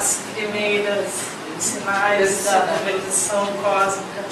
as primeiras sinais da pulverização cósmica,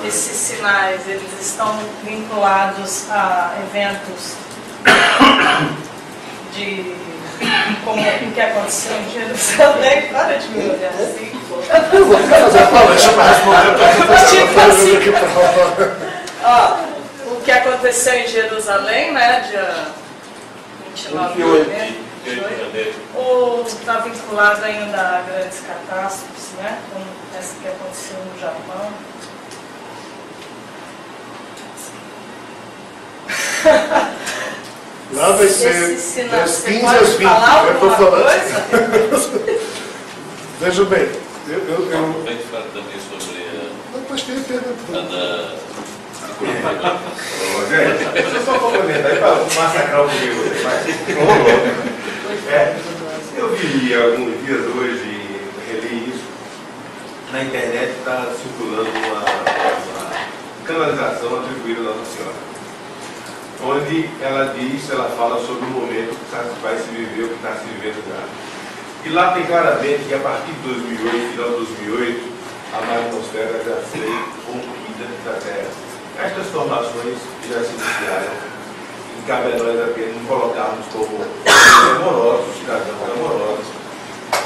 esses sinais, eles estão vinculados a eventos como o que aconteceu em Jerusalém? Para de me olhar assim. Eu vou fazer a prova, deixa eu responder. Tipo assim, o que aconteceu em Jerusalém, né, dia 29 de novembro, ou está vinculado ainda a grandes catástrofes, né, como essa que aconteceu no Japão. Lá vai ser das 15 às 20. Eu estou falando. Veja bem, Vem falar também sobre depois tem a pergunta. Gente, deixa eu só complementar aí para massacrar o que você faz. Eu vi alguns dias hoje, reli isso, na internet está circulando uma canalização atribuída a Nossa Senhora, onde ela fala sobre o momento que vai se viver, o que está se vivendo já. E lá tem claramente que a partir de 2008, final de 2008, a magnetosfera já foi rompida da Terra. Estas formações já se iniciaram e cabe a nós apenas nos colocarmos como amorosos, cidadãos amorosos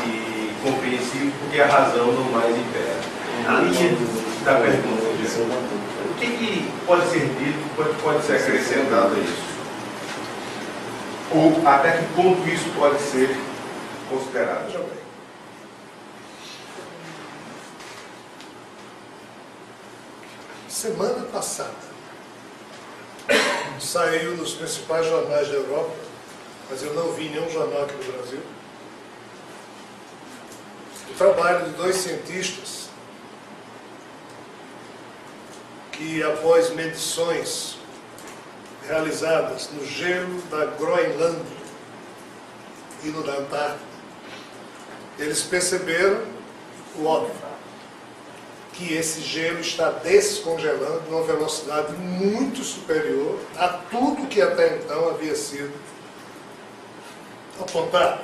e compreensivos, porque a razão não mais impera. A linha da pergunta o que pode ser dito, pode ser acrescentado a isso? Ou até que ponto isso pode ser considerado? Semana passada saiu nos principais jornais da Europa, mas eu não vi nenhum jornal aqui no Brasil, o trabalho de 2 cientistas que, após medições realizadas no gelo da Groenlândia e no da Antártida, eles perceberam o óbvio, que esse gelo está descongelando numa velocidade muito superior a tudo que até então havia sido apontado.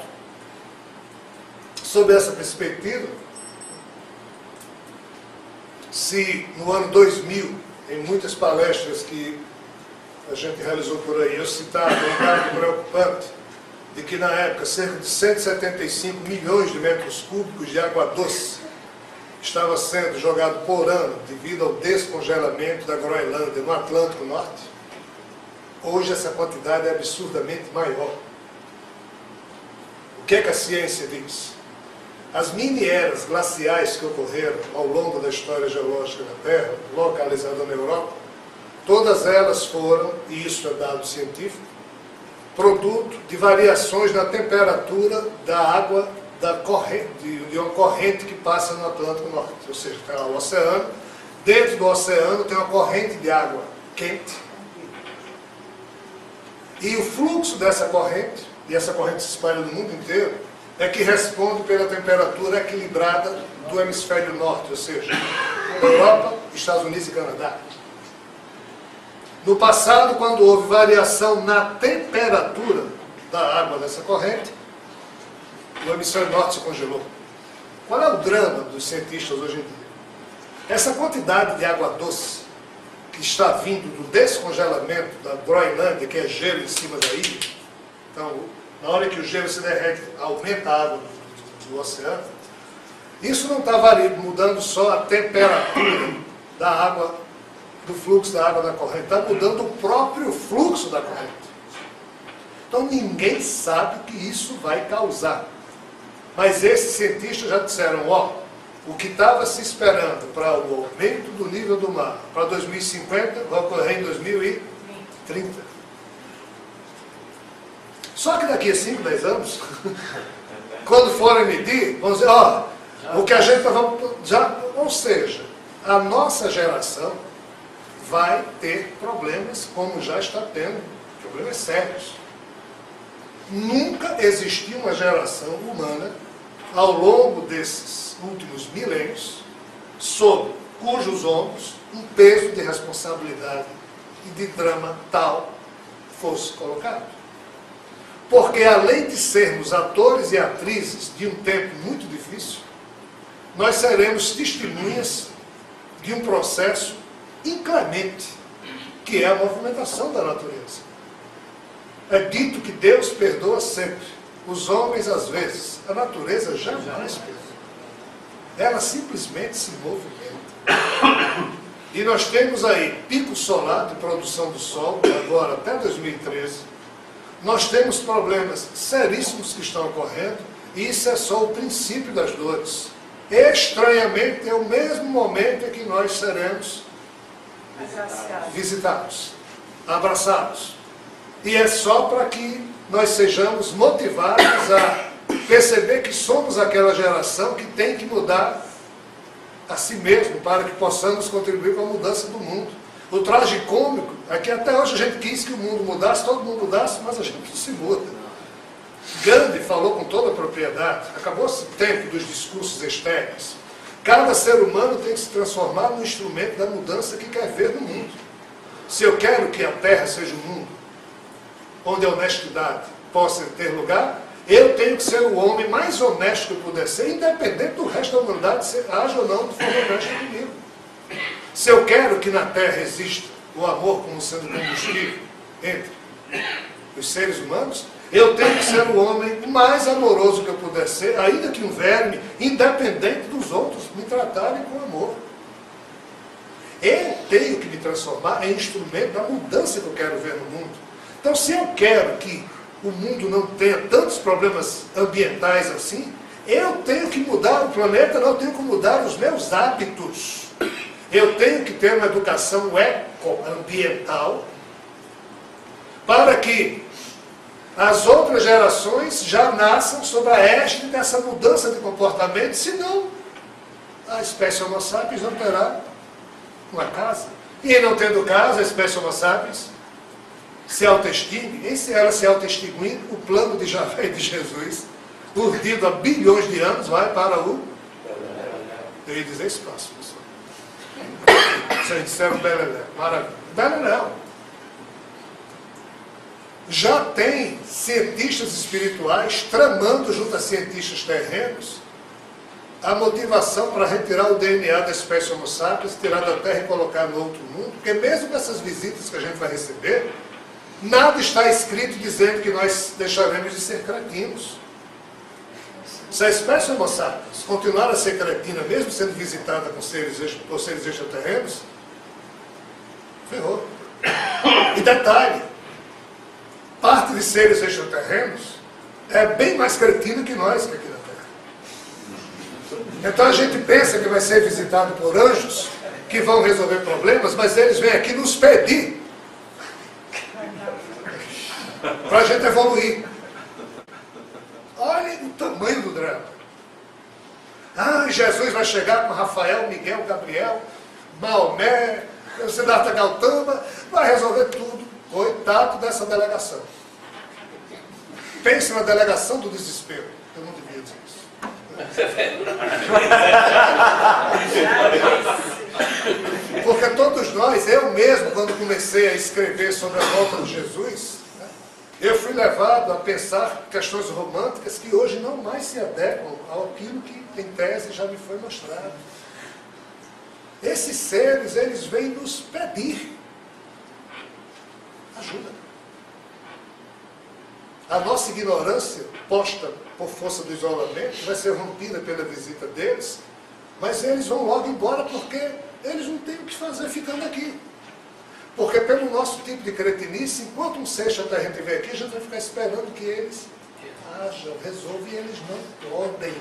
Sob essa perspectiva, se no ano 2000, em muitas palestras que a gente realizou por aí, eu citava um dado preocupante de que na época cerca de 175 milhões de metros cúbicos de água doce estava sendo jogado por ano devido ao descongelamento da Groenlândia no Atlântico Norte, hoje essa quantidade é absurdamente maior. O que é que a ciência diz? As mini-eras glaciais que ocorreram ao longo da história geológica da Terra, localizada na Europa, todas elas foram, e isso é dado científico, produto de variações na temperatura da água de uma corrente que passa no Atlântico Norte. Ou seja, tem lá o oceano, dentro do oceano tem uma corrente de água quente, e o fluxo dessa corrente, e essa corrente se espalha no mundo inteiro, é que responde pela temperatura equilibrada do hemisfério norte, ou seja, Europa, Estados Unidos e Canadá. No passado, quando houve variação na temperatura da água dessa corrente, o hemisfério norte se congelou. Qual é o drama dos cientistas hoje em dia? Essa quantidade de água doce que está vindo do descongelamento da Groenlândia, que é gelo em cima da ilha, então, na hora que o gelo se derrete, aumenta a água do oceano, isso não está mudando só a temperatura da água, do fluxo da água da corrente, está mudando o próprio fluxo da corrente. Então ninguém sabe o que isso vai causar. Mas esses cientistas já disseram, o que estava se esperando para o aumento do nível do mar para 2050 vai ocorrer em 2030. Só que daqui a 5, 10 anos, quando forem medir, vão dizer, o que a gente já, ou seja, a nossa geração vai ter problemas, como já está tendo, problemas sérios. Nunca existiu uma geração humana, ao longo desses últimos milênios, sob cujos ombros um peso de responsabilidade e de drama tal fosse colocado. Porque além de sermos atores e atrizes de um tempo muito difícil, nós seremos testemunhas de um processo inclemente, que é a movimentação da natureza. É dito que Deus perdoa sempre, os homens às vezes, a natureza jamais perdoa. Ela simplesmente se movimenta. E nós temos aí pico solar de produção do Sol, agora até 2013. Nós temos problemas seríssimos que estão ocorrendo, e isso é só o princípio das dores. Estranhamente, é o mesmo momento em que nós seremos visitados, abraçados. E é só para que nós sejamos motivados a perceber que somos aquela geração que tem que mudar a si mesmo para que possamos contribuir com a mudança do mundo. O tragicômico é que até hoje a gente quis que o mundo mudasse, todo mundo mudasse, mas a gente não se muda. Gandhi falou com toda a propriedade, acabou-se o tempo dos discursos estéreis. Cada ser humano tem que se transformar no instrumento da mudança que quer ver no mundo. Se eu quero que a Terra seja um mundo onde a honestidade possa ter lugar, eu tenho que ser o homem mais honesto que eu puder ser, independente do resto da humanidade se haja ou não de forma honesta comigo. Se eu quero que na Terra exista o amor como sendo combustível entre os seres humanos, eu tenho que ser o homem mais amoroso que eu puder ser, ainda que um verme, independente dos outros me tratarem com amor. Eu tenho que me transformar em instrumento da mudança que eu quero ver no mundo. Então, se eu quero que o mundo não tenha tantos problemas ambientais assim, eu tenho que mudar o planeta, não tenho que mudar os meus hábitos. Eu tenho que ter uma educação ecoambiental para que as outras gerações já nasçam sob a égide dessa mudança de comportamento, senão a espécie Homo sapiens não terá uma casa. E não tendo casa, a espécie Homo sapiens se autoextingue, e se ela se autoextinguir, o plano de Javé e de Jesus, urdido há bilhões de anos, vai para o... Eu ia dizer espaço, pessoal. Vocês disseram Beleléu. Maravilha. Beleléu. Já tem cientistas espirituais tramando junto a cientistas terrenos a motivação para retirar o DNA da espécie Homo sapiens, tirar da Terra e colocar no outro mundo, porque mesmo com essas visitas que a gente vai receber, nada está escrito dizendo que nós deixaremos de ser cretinos. Se a espécie Homo sapiens continuar a ser cretina, mesmo sendo visitada por seres extraterrenos, ferrou. E detalhe, parte de seres extraterrenos é bem mais cretina que nós que aqui na Terra. Então a gente pensa que vai ser visitado por anjos que vão resolver problemas, mas eles vêm aqui nos pedir para a gente evoluir. Olha o tamanho do drama. Ah, Jesus vai chegar com Rafael, Miguel, Gabriel, Maomé, Siddhartha Gautama, vai resolver tudo. Coitado dessa delegação. Pense na delegação do desespero. Eu não devia dizer isso. Porque todos nós, eu mesmo, quando comecei a escrever sobre a volta de Jesus, eu fui levado a pensar questões românticas que hoje não mais se adequam àquilo que, em tese, já me foi mostrado. Esses seres, eles vêm nos pedir ajuda. A nossa ignorância, posta por força do isolamento, vai ser rompida pela visita deles, mas eles vão logo embora porque eles não têm o que fazer ficando aqui. Porque pelo nosso tipo de cretinice, enquanto um ser extraterreno estiver aqui, a gente vai ficar esperando que eles ajam, resolvam, e eles não podem.